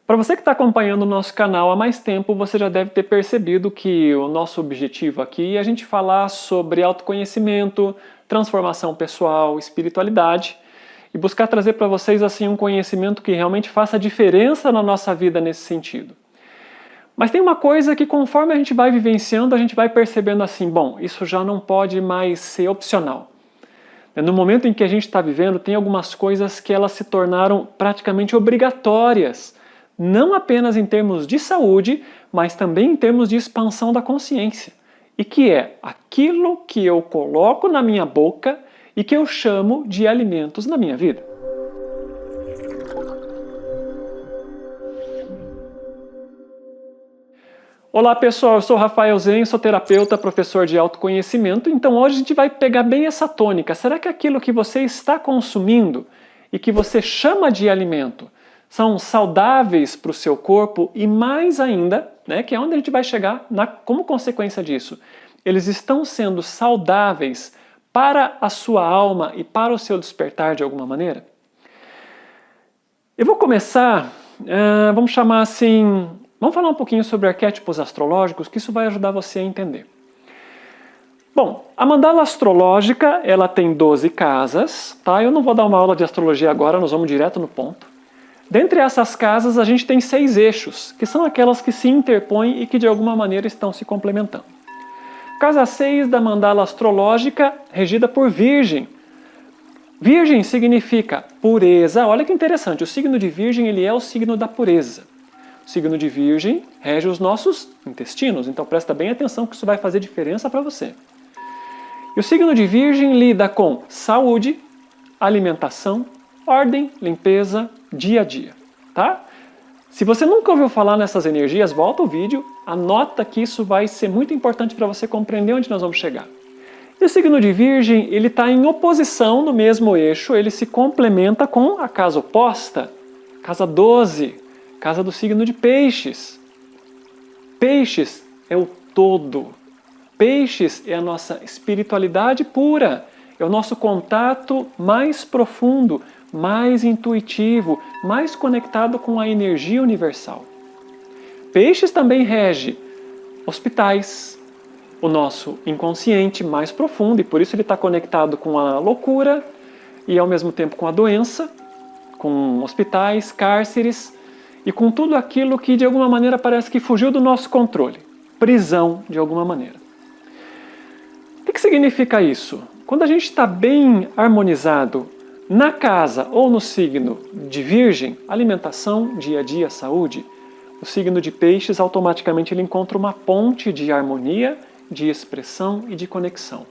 Para você que está acompanhando o nosso canal há mais tempo, você já deve ter percebido que o nosso objetivo aqui é a gente falar sobre autoconhecimento, transformação pessoal, espiritualidade e buscar trazer para vocês assim um conhecimento que realmente faça diferença na nossa vida nesse sentido. Mas tem uma coisa que conforme a gente vai vivenciando, a gente vai percebendo assim, bom, isso já não pode mais ser opcional. No momento em que a gente está vivendo, tem algumas coisas que elas se tornaram praticamente obrigatórias, não apenas em termos de saúde, mas também em termos de expansão da consciência. E que é aquilo que eu coloco na minha boca e que eu chamo de alimentos na minha vida. Olá pessoal, eu sou Rafael Zen, sou terapeuta, professor de autoconhecimento, então hoje a gente vai pegar bem essa tônica. Será que aquilo que você está consumindo e que você chama de alimento são saudáveis para o seu corpo e mais ainda, que é onde a gente vai chegar como consequência disso, eles estão sendo saudáveis para a sua alma e para o seu despertar de alguma maneira? Eu vou começar, vamos chamar assim... Vamos falar um pouquinho sobre arquétipos astrológicos, que isso vai ajudar você a entender. Bom, a mandala astrológica, ela tem 12 casas, tá? Eu não vou dar uma aula de astrologia agora, nós vamos direto no ponto. Dentre essas casas, a gente tem 6 eixos, que são aquelas que se interpõem e que de alguma maneira estão se complementando. Casa 6 da mandala astrológica, regida por Virgem. Virgem significa pureza. Olha que interessante, o signo de Virgem ele é o signo da pureza. O signo de Virgem rege os nossos intestinos, então presta bem atenção que isso vai fazer diferença para você. E o signo de Virgem lida com saúde, alimentação, ordem, limpeza, dia a dia, tá? Se você nunca ouviu falar nessas energias, volta o vídeo, anota que isso vai ser muito importante para você compreender onde nós vamos chegar. E o signo de Virgem, ele está em oposição no mesmo eixo, ele se complementa com a casa oposta, casa 12, casa do signo de Peixes. Peixes é o todo. Peixes é a nossa espiritualidade pura. É o nosso contato mais profundo, mais intuitivo, mais conectado com a energia universal. Peixes também rege hospitais, o nosso inconsciente mais profundo, e por isso ele está conectado com a loucura e ao mesmo tempo com a doença, com hospitais, cárceres, e com tudo aquilo que de alguma maneira parece que fugiu do nosso controle. Prisão, de alguma maneira. O que significa isso? Quando a gente está bem harmonizado na casa ou no signo de Virgem, alimentação, dia a dia, saúde, o signo de Peixes automaticamente ele encontra uma ponte de harmonia, de expressão e de conexão.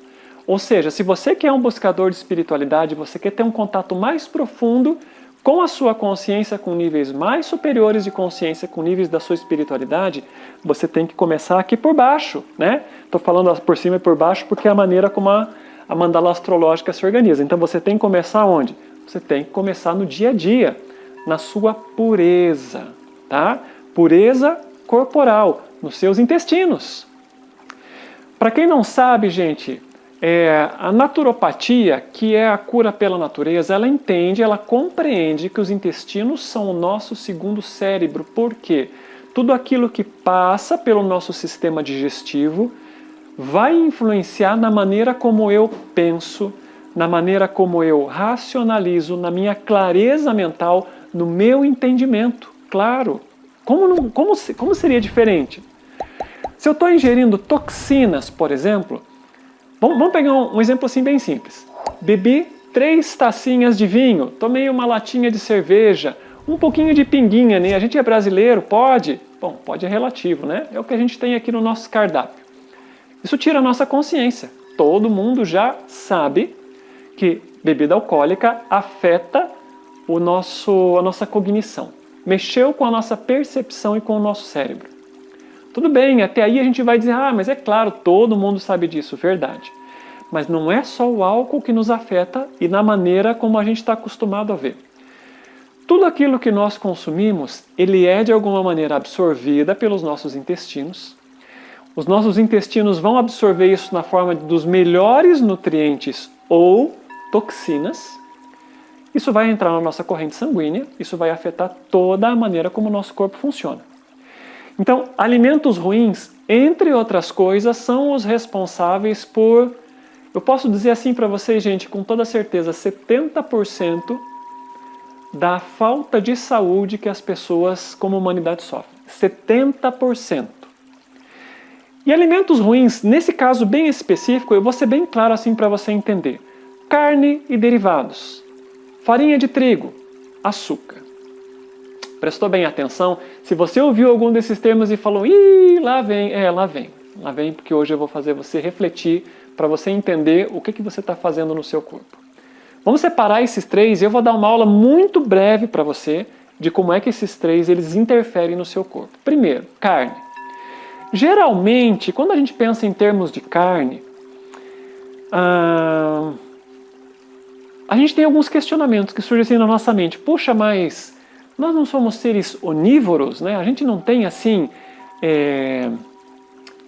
Ou seja, se você quer um buscador de espiritualidade, você quer ter um contato mais profundo com a sua consciência, com níveis mais superiores de consciência, com níveis da sua espiritualidade, você tem que começar aqui por baixo, né? Estou falando por cima e por baixo porque é a maneira como a mandala astrológica se organiza. Então você tem que começar onde? Você tem que começar no dia a dia, na sua pureza, tá? Pureza corporal, nos seus intestinos. Para quem não sabe, gente, a naturopatia, que é a cura pela natureza, ela entende, ela compreende que os intestinos são o nosso segundo cérebro. Por quê? Tudo aquilo que passa pelo nosso sistema digestivo vai influenciar na maneira como eu penso, na maneira como eu racionalizo, na minha clareza mental, no meu entendimento. Claro, como seria diferente? Se eu estou ingerindo toxinas, por exemplo, vamos pegar um exemplo assim bem simples. Bebi 3 tacinhas de vinho, tomei uma latinha de cerveja, um pouquinho de pinguinha, né? A gente é brasileiro, pode? Bom, pode é relativo, né? É o que a gente tem aqui no nosso cardápio. Isso tira a nossa consciência. Todo mundo já sabe que bebida alcoólica afeta a nossa cognição. Mexeu com a nossa percepção e com o nosso cérebro. Tudo bem, até aí a gente vai dizer, mas é claro, todo mundo sabe disso, verdade. Mas não é só o álcool que nos afeta e na maneira como a gente está acostumado a ver. Tudo aquilo que nós consumimos, ele é de alguma maneira absorvida pelos nossos intestinos. Os nossos intestinos vão absorver isso na forma dos melhores nutrientes ou toxinas. Isso vai entrar na nossa corrente sanguínea, isso vai afetar toda a maneira como o nosso corpo funciona. Então, alimentos ruins, entre outras coisas, são os responsáveis por, eu posso dizer assim para vocês, gente, com toda certeza, 70% da falta de saúde que as pessoas como humanidade sofrem. 70%. E alimentos ruins, nesse caso bem específico, eu vou ser bem claro assim para você entender. Carne e derivados, farinha de trigo, açúcar. Prestou bem atenção? Se você ouviu algum desses termos e falou, ih, lá vem, lá vem, porque hoje eu vou fazer você refletir para você entender o que você está fazendo no seu corpo. Vamos separar esses três e eu vou dar uma aula muito breve para você de como é que esses três eles interferem no seu corpo. Primeiro, carne. Geralmente, quando a gente pensa em termos de carne, a gente tem alguns questionamentos que surgem assim na nossa mente. Puxa, mas nós não somos seres onívoros, né? A gente não tem assim,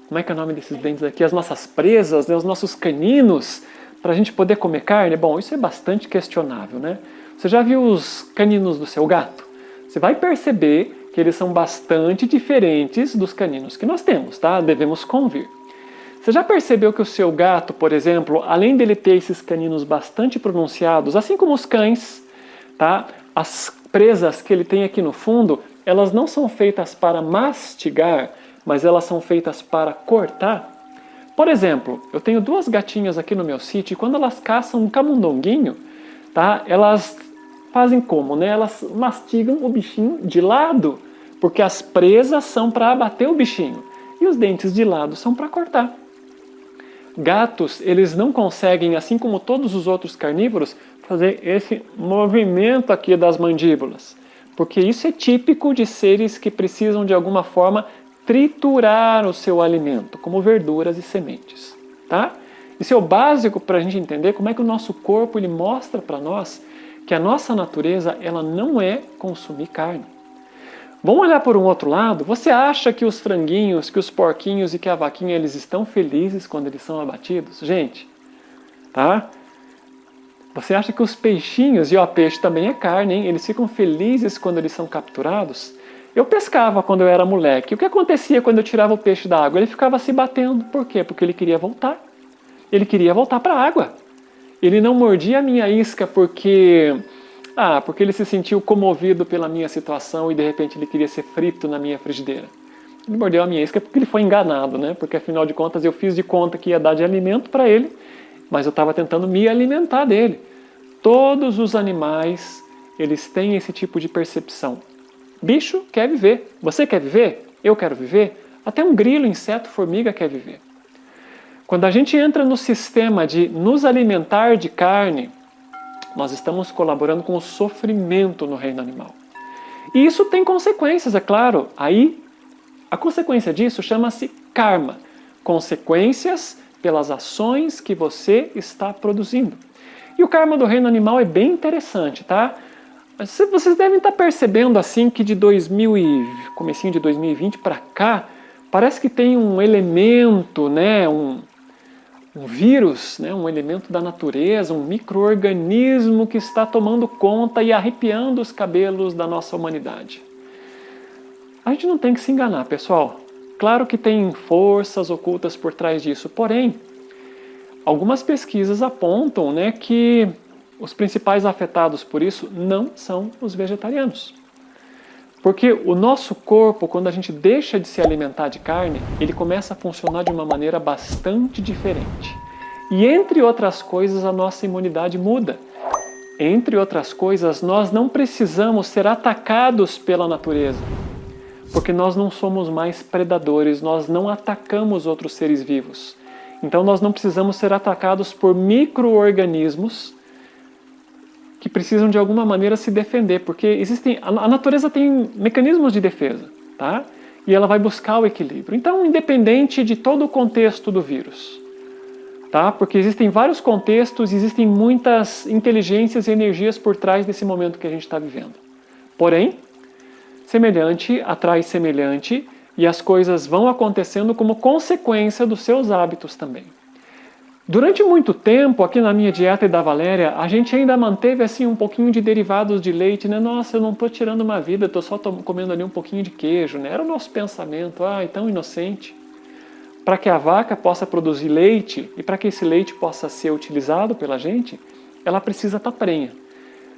como é que é o nome desses dentes aqui? As nossas presas, né? Os nossos caninos, para a gente poder comer carne? Bom, isso é bastante questionável, né? Você já viu os caninos do seu gato? Você vai perceber que eles são bastante diferentes dos caninos que nós temos, tá? Devemos convir. Você já percebeu que o seu gato, por exemplo, além dele ter esses caninos bastante pronunciados, assim como os cães, tá? As presas que ele tem aqui no fundo, elas não são feitas para mastigar, mas elas são feitas para cortar. Por exemplo, eu tenho duas gatinhas aqui no meu sítio e quando elas caçam um camundonguinho, tá? Elas fazem como, né? Elas mastigam o bichinho de lado, porque as presas são para abater o bichinho e os dentes de lado são para cortar. Gatos, eles não conseguem, assim como todos os outros carnívoros, fazer esse movimento aqui das mandíbulas, porque isso é típico de seres que precisam de alguma forma triturar o seu alimento, como verduras e sementes, tá? Isso é o básico para a gente entender como é que o nosso corpo ele mostra para nós que a nossa natureza ela não é consumir carne. Vamos olhar por um outro lado? Você acha que os franguinhos, que os porquinhos e que a vaquinha eles estão felizes quando eles são abatidos? Gente, tá? Você acha que os peixinhos, e o peixe também é carne, hein? Eles ficam felizes quando eles são capturados? Eu pescava quando eu era moleque. O que acontecia quando eu tirava o peixe da água? Ele ficava se batendo. Por quê? Porque ele queria voltar. Ele queria voltar para a água. Ele não mordia a minha isca porque ele se sentiu comovido pela minha situação e de repente ele queria ser frito na minha frigideira. Ele mordeu a minha isca porque ele foi enganado, né? Porque afinal de contas eu fiz de conta que ia dar de alimento para ele, mas eu estava tentando me alimentar dele. Todos os animais, eles têm esse tipo de percepção. Bicho quer viver. Você quer viver? Eu quero viver. Até um grilo, inseto, formiga quer viver. Quando a gente entra no sistema de nos alimentar de carne, nós estamos colaborando com o sofrimento no reino animal. E isso tem consequências, é claro. Aí, a consequência disso chama-se karma. Consequências pelas ações que você está produzindo. E o karma do reino animal é bem interessante, tá? Vocês devem estar percebendo assim que de comecinho de 2020 para cá, parece que tem um elemento, né, um vírus, né, um elemento da natureza, um micro-organismo que está tomando conta e arrepiando os cabelos da nossa humanidade. A gente não tem que se enganar, pessoal. Claro que tem forças ocultas por trás disso, porém, algumas pesquisas apontam, né, que os principais afetados por isso não são os vegetarianos. Porque o nosso corpo, quando a gente deixa de se alimentar de carne, ele começa a funcionar de uma maneira bastante diferente. E entre outras coisas, a nossa imunidade muda. Entre outras coisas, nós não precisamos ser atacados pela natureza. Porque nós não somos mais predadores, nós não atacamos outros seres vivos. Então nós não precisamos ser atacados por micro-organismos que precisam de alguma maneira se defender, porque a natureza tem mecanismos de defesa, tá? E ela vai buscar o equilíbrio. Então, independente de todo o contexto do vírus, tá? Porque existem vários contextos, existem muitas inteligências e energias por trás desse momento que a gente está vivendo. Porém, semelhante atrai semelhante e as coisas vão acontecendo como consequência dos seus hábitos também. Durante muito tempo, aqui na minha dieta e da Valéria, a gente ainda manteve assim um pouquinho de derivados de leite, né? Nossa, eu não estou tirando uma vida, estou só comendo ali um pouquinho de queijo, né? Era o nosso pensamento, tão inocente. Para que a vaca possa produzir leite e para que esse leite possa ser utilizado pela gente, ela precisa estar prenha.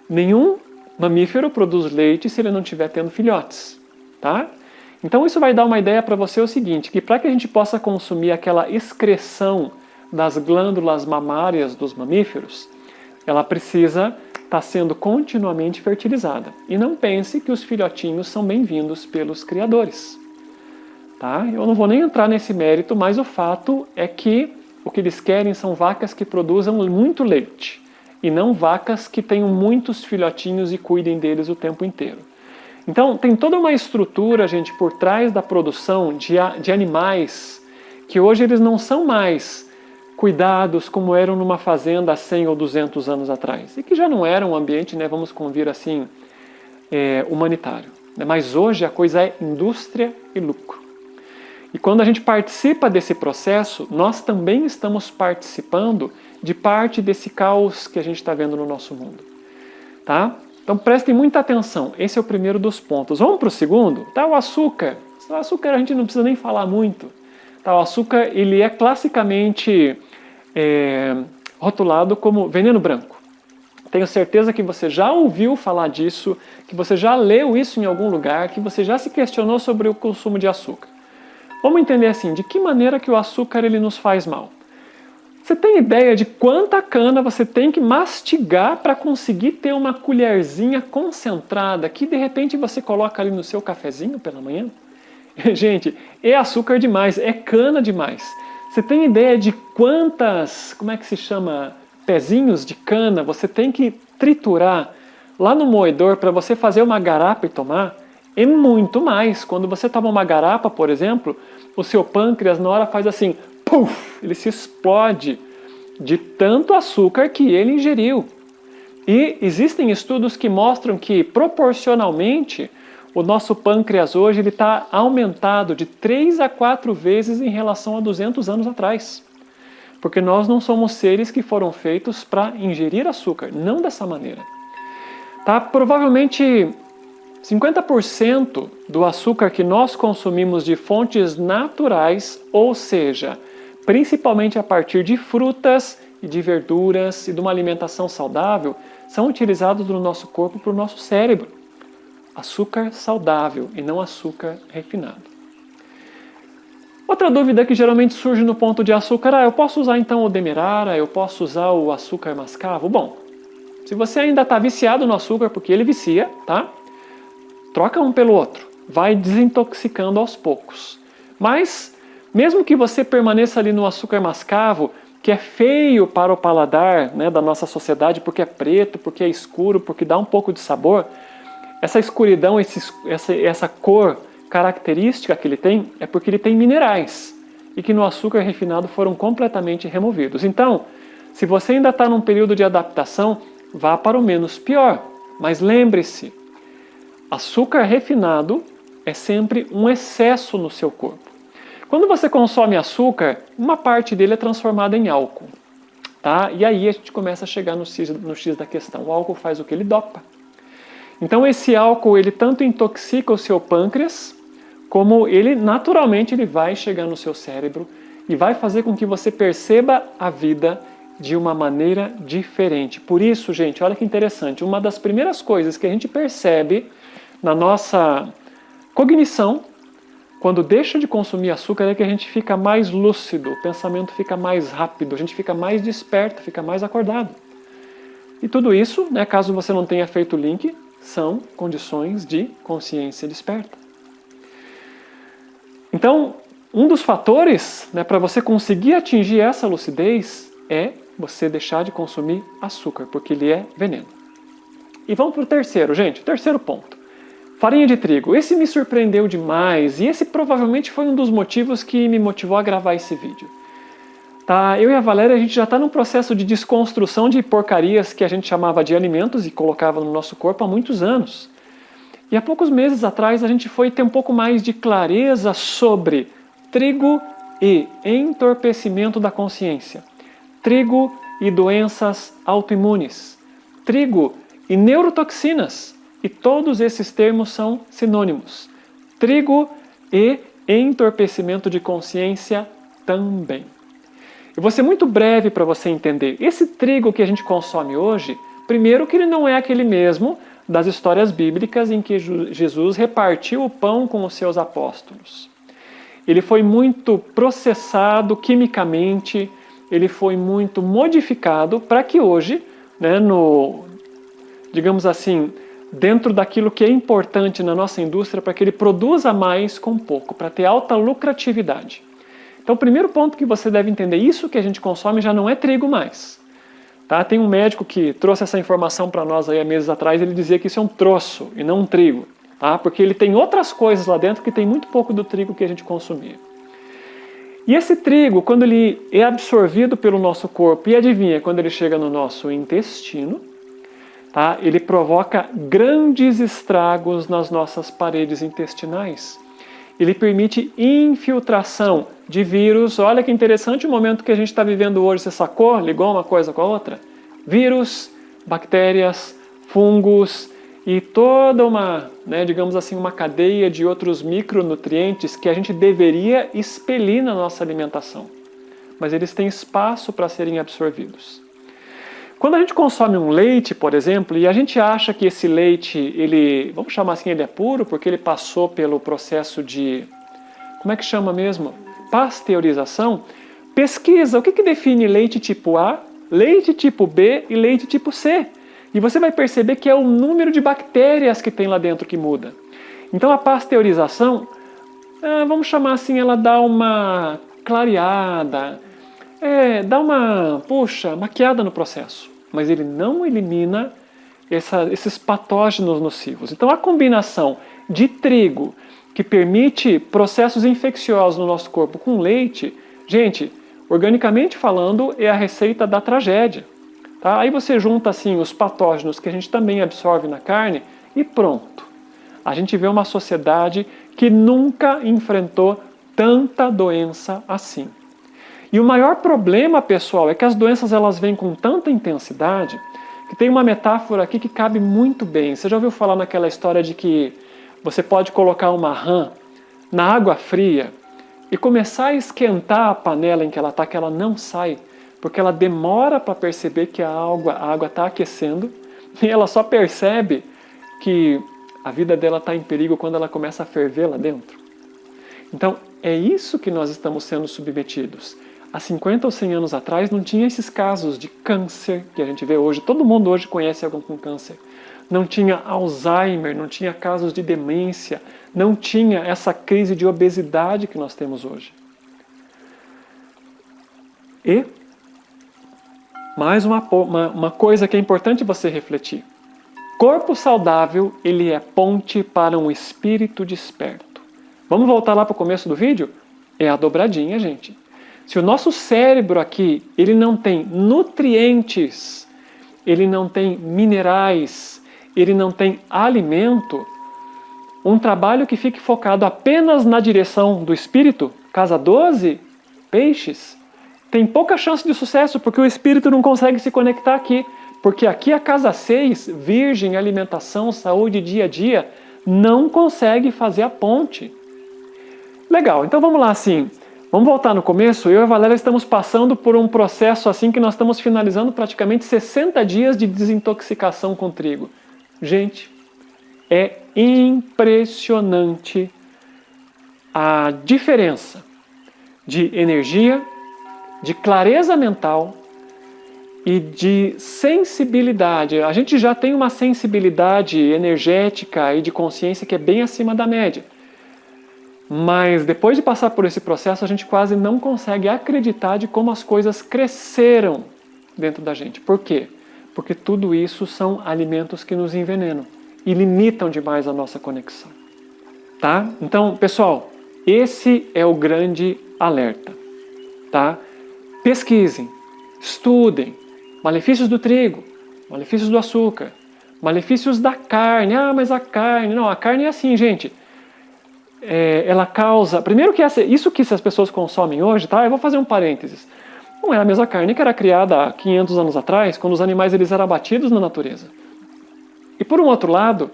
Nenhum mamífero produz leite se ele não estiver tendo filhotes, tá? Então isso vai dar uma ideia para você o seguinte, que para que a gente possa consumir aquela excreção das glândulas mamárias dos mamíferos, ela precisa estar sendo continuamente fertilizada. E não pense que os filhotinhos são bem-vindos pelos criadores. Tá? Eu não vou nem entrar nesse mérito, mas o fato é que o que eles querem são vacas que produzam muito leite e não vacas que tenham muitos filhotinhos e cuidem deles o tempo inteiro. Então, tem toda uma estrutura, gente, por trás da produção de animais que hoje eles não são mais cuidados como eram numa fazenda há 100 ou 200 anos atrás. E que já não era um ambiente, né, vamos convir assim, humanitário. Mas hoje a coisa é indústria e lucro. E quando a gente participa desse processo, nós também estamos participando de parte desse caos que a gente está vendo no nosso mundo. Tá? Então prestem muita atenção, esse é o primeiro dos pontos. Vamos para o segundo? Tá, o açúcar. O açúcar a gente não precisa nem falar muito. Tá, o açúcar ele é classicamente rotulado como veneno branco. Tenho certeza que você já ouviu falar disso, que você já leu isso em algum lugar, que você já se questionou sobre o consumo de açúcar. Vamos entender assim, de que maneira que o açúcar ele nos faz mal? Você tem ideia de quanta cana você tem que mastigar para conseguir ter uma colherzinha concentrada que de repente você coloca ali no seu cafezinho pela manhã? Gente, é açúcar demais, é cana demais. Você tem ideia de quantas, como é que se chama, pezinhos de cana você tem que triturar lá no moedor para você fazer uma garapa e tomar? É muito mais. Quando você toma uma garapa, por exemplo, o seu pâncreas na hora faz assim, puf, ele se explode de tanto açúcar que ele ingeriu. E existem estudos que mostram que proporcionalmente o nosso pâncreas hoje ele está aumentado de 3 a 4 vezes em relação a 200 anos atrás. Porque nós não somos seres que foram feitos para ingerir açúcar, não dessa maneira. Tá? Provavelmente 50% do açúcar que nós consumimos de fontes naturais, ou seja, principalmente a partir de frutas e de verduras e de uma alimentação saudável, são utilizados no nosso corpo para o nosso cérebro. Açúcar saudável e não açúcar refinado. Outra dúvida que geralmente surge no ponto de açúcar, eu posso usar então o Demerara, eu posso usar o açúcar mascavo? Bom, se você ainda está viciado no açúcar, porque ele vicia, tá? Troca um pelo outro, vai desintoxicando aos poucos. Mas, mesmo que você permaneça ali no açúcar mascavo, que é feio para o paladar, né, da nossa sociedade, porque é preto, porque é escuro, porque dá um pouco de sabor, essa escuridão, essa cor característica que ele tem, é porque ele tem minerais, e que no açúcar refinado foram completamente removidos. Então, se você ainda está num período de adaptação, vá para o menos pior. Mas lembre-se, açúcar refinado é sempre um excesso no seu corpo. Quando você consome açúcar, uma parte dele é transformada em álcool. Tá? E aí a gente começa a chegar no X da questão. O álcool faz o que? Ele dopa. Então esse álcool ele tanto intoxica o seu pâncreas, como ele naturalmente ele vai chegar no seu cérebro e vai fazer com que você perceba a vida de uma maneira diferente. Por isso, gente, olha que interessante, uma das primeiras coisas que a gente percebe na nossa cognição, quando deixa de consumir açúcar, é que a gente fica mais lúcido, o pensamento fica mais rápido, a gente fica mais desperto, fica mais acordado. E tudo isso, né, caso você não tenha feito o link, são condições de consciência desperta. Então, um dos fatores, né, para você conseguir atingir essa lucidez é você deixar de consumir açúcar, porque ele é veneno. E vamos para o terceiro, gente, o terceiro ponto. Farinha de trigo. Esse me surpreendeu demais e esse provavelmente foi um dos motivos que me motivou a gravar esse vídeo. Tá? Eu e a Valéria, a gente já está num processo de desconstrução de porcarias que a gente chamava de alimentos e colocava no nosso corpo há muitos anos. E há poucos meses atrás a gente foi ter um pouco mais de clareza sobre trigo e entorpecimento da consciência. trigo e doenças autoimunes, trigo e neurotoxinas, e todos esses termos são sinônimos. Trigo e entorpecimento de consciência também. Eu vou ser muito breve para você entender. Esse trigo que a gente consome hoje, primeiro que ele não é aquele mesmo das histórias bíblicas em que Jesus repartiu o pão com os seus apóstolos. Ele foi muito processado quimicamente, ele foi muito modificado para que hoje, né, digamos assim, dentro daquilo que é importante na nossa indústria, para que ele produza mais com pouco, para ter alta lucratividade. Então, o primeiro ponto que você deve entender, isso que a gente consome já não é trigo mais. Tá? Tem um médico que trouxe essa informação para nós aí há meses atrás, ele dizia que isso é um troço e não um trigo, tá? Porque ele tem outras coisas lá dentro que tem muito pouco do trigo que a gente consumia. E esse trigo, quando ele é absorvido pelo nosso corpo, e adivinha, quando ele chega no nosso intestino, tá? Ele provoca grandes estragos nas nossas paredes intestinais. Ele permite infiltração de vírus. Olha que interessante o momento que a gente está vivendo hoje. Você sacou? Ligou uma coisa com a outra? Vírus, bactérias, fungos e toda uma, digamos assim, uma cadeia de outros micronutrientes que a gente deveria expelir na nossa alimentação. Mas eles têm espaço para serem absorvidos. Quando a gente consome um leite, por exemplo, e a gente acha que esse leite, ele, vamos chamar assim, ele é puro, porque ele passou pelo processo de, como é que chama mesmo? Pasteurização. Pesquisa, o que define leite tipo A, leite tipo B e leite tipo C. E você vai perceber que é o número de bactérias que tem lá dentro que muda. Então a pasteurização, vamos chamar assim, ela dá uma clareada, dá uma, maquiada no processo. Mas ele não elimina esses patógenos nocivos. Então a combinação de trigo, que permite processos infecciosos no nosso corpo, com leite, gente, organicamente falando, é a receita da tragédia. Tá? Aí você junta assim os patógenos que a gente também absorve na carne e pronto. A gente vê uma sociedade que nunca enfrentou tanta doença assim. E o maior problema, pessoal, é que as doenças elas vêm com tanta intensidade que tem uma metáfora aqui que cabe muito bem. Você já ouviu falar naquela história de que você pode colocar uma rã na água fria e começar a esquentar a panela em que ela está, que ela não sai, porque ela demora para perceber que a água está aquecendo e ela só percebe que a vida dela está em perigo quando ela começa a ferver lá dentro. Então, é isso que nós estamos sendo submetidos. Há 50 ou 100 anos atrás não tinha esses casos de câncer que a gente vê hoje. Todo mundo hoje conhece alguém com câncer. Não tinha Alzheimer, não tinha casos de demência, não tinha essa crise de obesidade que nós temos hoje. E mais uma coisa que é importante você refletir. Corpo saudável, ele é ponte para um espírito desperto. Vamos voltar lá para o começo do vídeo? É a dobradinha, gente. Se o nosso cérebro aqui, ele não tem nutrientes, ele não tem minerais, ele não tem alimento, um trabalho que fique focado apenas na direção do espírito, casa 12, peixes, tem pouca chance de sucesso, porque o espírito não consegue se conectar aqui. Porque aqui a casa 6, virgem, alimentação, saúde, dia a dia, não consegue fazer a ponte. Legal, então vamos lá assim. Vamos voltar no começo. Eu e a Valéria estamos passando por um processo assim que nós estamos finalizando praticamente 60 dias de desintoxicação com trigo. Gente, é impressionante a diferença de energia, de clareza mental e de sensibilidade. A gente já tem uma sensibilidade energética e de consciência que é bem acima da média. Mas depois de passar por esse processo, a gente quase não consegue acreditar de como as coisas cresceram dentro da gente. Por quê? Porque tudo isso são alimentos que nos envenenam e limitam demais a nossa conexão. Tá? Então, pessoal, esse é o grande alerta. Tá? Pesquisem, estudem, malefícios do trigo, malefícios do açúcar, malefícios da carne. Ah, mas a carne... Não, a carne é assim, gente. Ela causa... Primeiro que isso que as pessoas consomem hoje, tá? Eu vou fazer um parênteses. Não é a mesma carne que era criada há 500 anos atrás, quando os animais eles eram abatidos na natureza. E por um outro lado,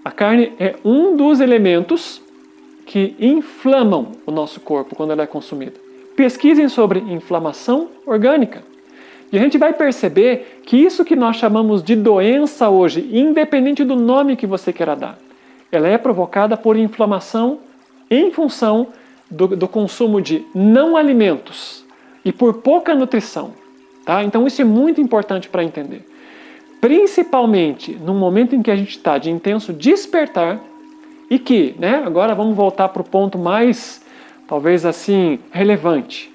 a carne é um dos elementos que inflamam o nosso corpo quando ela é consumida. Pesquisem sobre inflamação orgânica. E a gente vai perceber que isso que nós chamamos de doença hoje, independente do nome que você queira dar, ela é provocada por inflamação em função do consumo de não alimentos e por pouca nutrição. Tá? Então isso é muito importante para entender. Principalmente no momento em que a gente está de intenso despertar e que, né, agora vamos voltar para o ponto mais, talvez assim, relevante.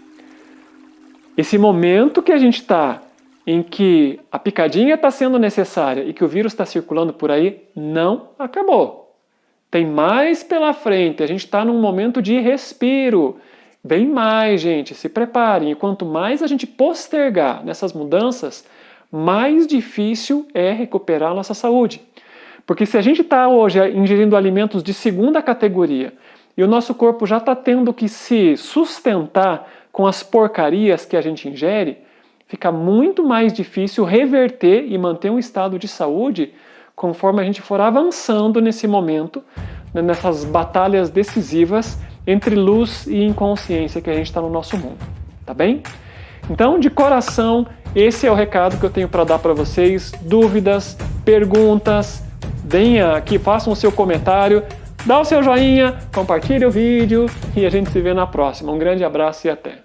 Esse momento que a gente está, em que a picadinha está sendo necessária e que o vírus está circulando por aí, não acabou. Tem mais pela frente, a gente está num momento de respiro. Vem mais, gente, se preparem. E quanto mais a gente postergar nessas mudanças, mais difícil é recuperar a nossa saúde. Porque se a gente está hoje ingerindo alimentos de segunda categoria e o nosso corpo já está tendo que se sustentar com as porcarias que a gente ingere, fica muito mais difícil reverter e manter um estado de saúde conforme a gente for avançando nesse momento, nessas batalhas decisivas entre luz e inconsciência que a gente está no nosso mundo. Tá bem? Então, de coração, esse é o recado que eu tenho para dar para vocês. Dúvidas, perguntas, deem aqui, façam o seu comentário, dá o seu joinha, compartilhe o vídeo e a gente se vê na próxima. Um grande abraço e até!